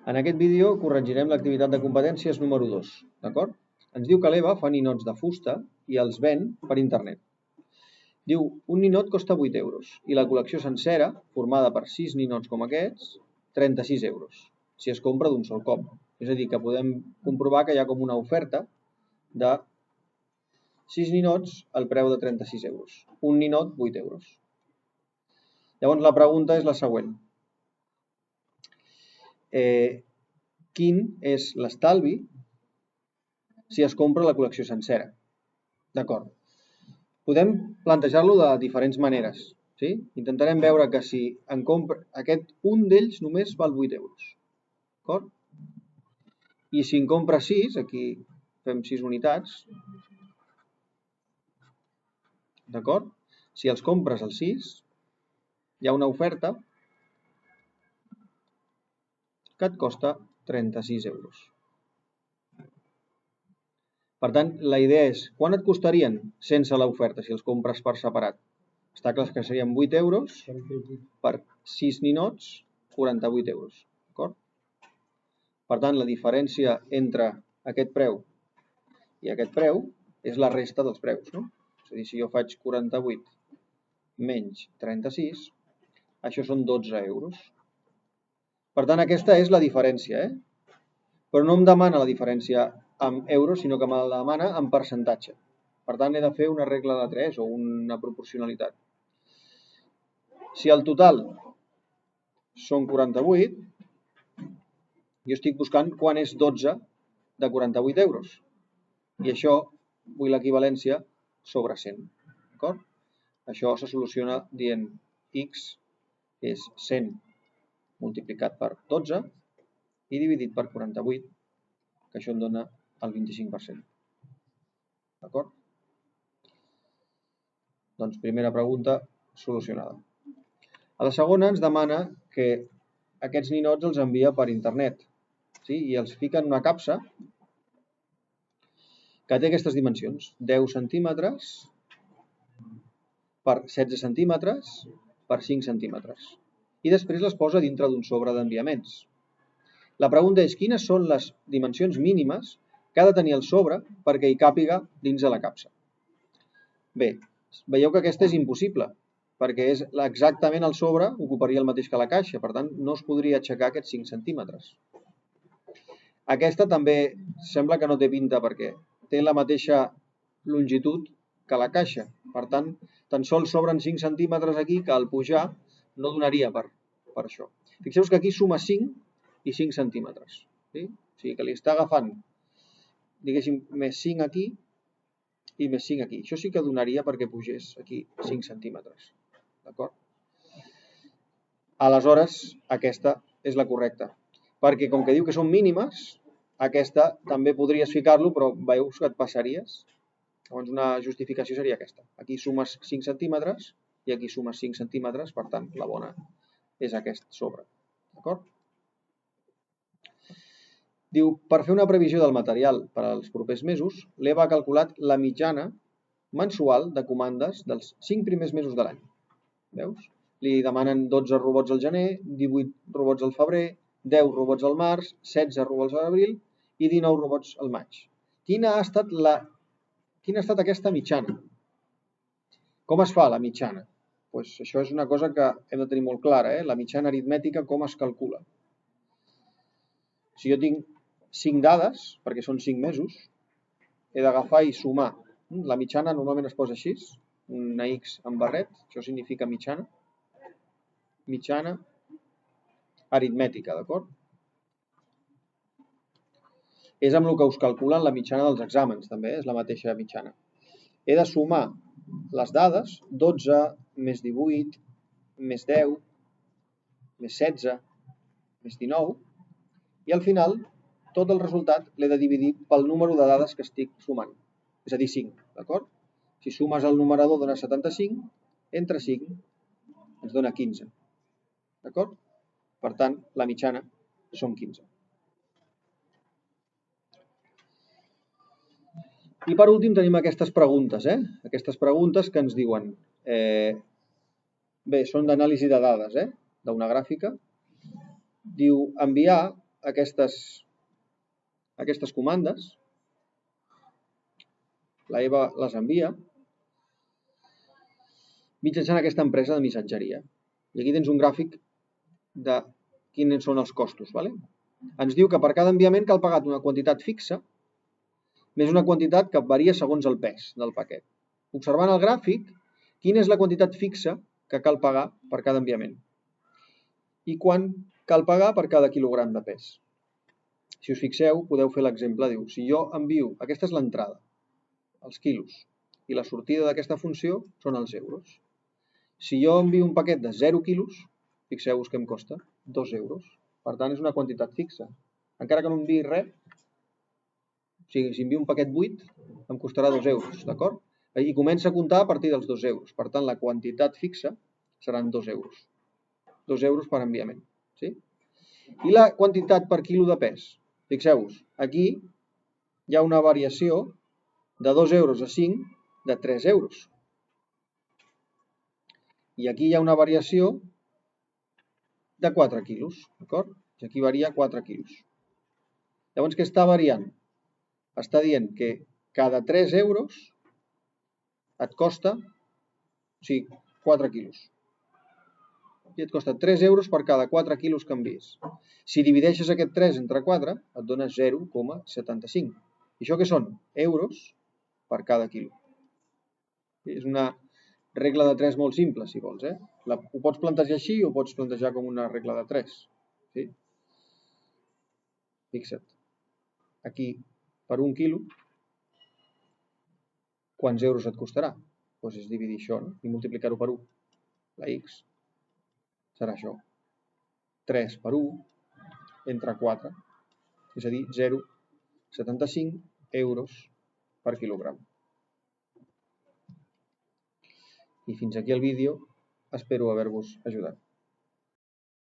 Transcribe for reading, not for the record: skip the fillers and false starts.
En aquest vídeo corregirem l'activitat de competències número 2, d'acord? Ens diu que l'Eva fa ninots de fusta i els ven per internet. Diu, un ninot costa 8 euros i la col·lecció sencera, formada per 6 ninots com aquests, 36 euros, si es compra d'un sol cop. És a dir, que podem comprovar que hi ha com una oferta de 6 ninots al preu de 36 euros. Un ninot, 8 euros. Llavors la pregunta és la següent. Quin és l'estalvi si es compra la col·lecció sencera? D'acord. Podem plantejar-lo de diferents maneres. Sí? Intentarem veure que si en compra un d'ells només val 8 euros. D'acord? I si en compra 6, aquí fem 6 unitats. D'acord? Si els compres els 6, hi ha una oferta que et costa 36 euros. Per tant, la idea és, quant et costarien sense l'oferta, si els compres per separat? Està clar que serien 8 euros per 6 ninots, 48 euros. D'acord? Per tant, la diferència entre aquest preu i aquest preu és la resta dels preus. No? És a dir, si jo faig 48 menys 36, això són 12 euros. Per tant, aquesta és la diferència. Però no em demana la diferència en euros, sinó que me la demana en percentatge. Per tant, he de fer una regla de 3 o una proporcionalitat. Si el total són 48, jo estic buscant quan és 12 de 48 euros. I això vull l'equivalència sobre 100. D'acord? Això se soluciona dient x és 100 multiplicat per 12 i dividit per 48, que això em dona el 25%. D'acord? Doncs primera pregunta solucionada. A la segona ens demana que aquests ninots els envia per internet, sí? I els fica en una capsa que té aquestes dimensions, 10 centímetres per 16 centímetres per 5 centímetres. I després les posa dintre d'un sobre d'enviaments. La pregunta és, quines són les dimensions mínimes que ha de tenir el sobre perquè hi càpiga dins de la capsa? Bé, veieu que aquesta és impossible, perquè és exactament el sobre, ocuparia el mateix que la caixa, per tant, no es podria aixecar aquests 5 centímetres. Aquesta també sembla que no té pinta perquè té la mateixa longitud que la caixa. Per tant, tan sols sobren 5 centímetres aquí que al pujar no donaria per això. Fixeu-vos que aquí suma 5 i 5 centímetres. Sí? O sigui que li està agafant, diguéssim, més 5 aquí i més 5 aquí. Això sí que donaria perquè pugés aquí 5 centímetres. D'acord? Aleshores, aquesta és la correcta. Perquè com que diu que són mínimes, aquesta també podries ficar-lo, però veus que et passaries. Llavors una justificació seria aquesta. Aquí sumes 5 centímetres i aquí sumes 5 centímetres, per tant, la bona és aquest sobre. D'acord? Diu, per fer una previsió del material per als propers mesos, l'Eva ha calculat la mitjana mensual de comandes dels 5 primers mesos de l'any. Veus? Li demanen 12 robots al gener, 18 robots al febrer, 10 robots al març, 16 robots a l'abril i 19 robots al maig. Quina ha estat aquesta mitjana? Com es fa la mitjana? Doncs això és una cosa que hem de tenir molt clara. La mitjana aritmètica, com es calcula? Si jo tinc 5 dades, perquè són 5 mesos, he d'agafar i sumar. La mitjana normalment es posa així, una X en barret, això significa mitjana. Mitjana aritmètica, d'acord? És amb el que us calculen la mitjana dels exàmens, també, és la mateixa mitjana. He de sumar les dades, 12 més 18, més 10, més 16, més 19, i al final tot el resultat l'he de dividir pel número de dades que estic sumant, és a dir, 5, d'acord? Si sumes el numerador dona 75, entre 5 ens dona 15, d'acord? Per tant, la mitjana són 15. I per últim tenim aquestes preguntes, Aquestes preguntes que ens diuen, bé, són d'anàlisi de dades, d'una gràfica. Diu, enviar aquestes comandes, la Eva les envia mitjançant aquesta empresa de missatgeria. I aquí tens un gràfic de quins són els costos. Vale? Ens diu que per cada enviament cal pagar una quantitat fixa més una quantitat que varia segons el pes del paquet. Observant el gràfic, quina és la quantitat fixa que cal pagar per cada enviament i quant cal pagar per cada quilogram de pes. Si us fixeu, podeu fer l'exemple, diu, si jo envio, aquesta és l'entrada, els quilos, i la sortida d'aquesta funció són els euros. Si jo envio un paquet de 0 quilos, fixeu-vos que em costa 2 euros. Per tant, és una quantitat fixa. Encara que no enviï res, o sigui, si envio un paquet buit, em costarà 2 euros, d'acord? I comença a comptar a partir dels 2 euros. Per tant, la quantitat fixa seran 2 euros. 2 euros per enviament. Sí? I la quantitat per quilo de pes? Fixeu-vos, aquí hi ha una variació de 2 euros a 5 de 3 euros. I aquí hi ha una variació de 4 quilos, d'acord? I aquí varia 4 quilos. Llavors, què està variant? Està dient que cada 3 euros et costa, o sigui, 4 quilos. I et costa 3 euros per cada 4 quilos que envies. Si divideixes aquest 3 entre 4, et dona 0,75. I això què són? Euros per cada quilo. És una regla de 3 molt simple, si vols. Ho pots plantejar així o ho pots plantejar com una regla de 3. Sí? Fixa't. Aquí, per un quilo, quants euros et costarà? Doncs és dividir això, no? I multiplicar-ho per 1. La X serà això. 3 per 1 entre 4. És a dir, 0,75 euros per quilogram. I fins aquí el vídeo. Espero haver-vos ajudat.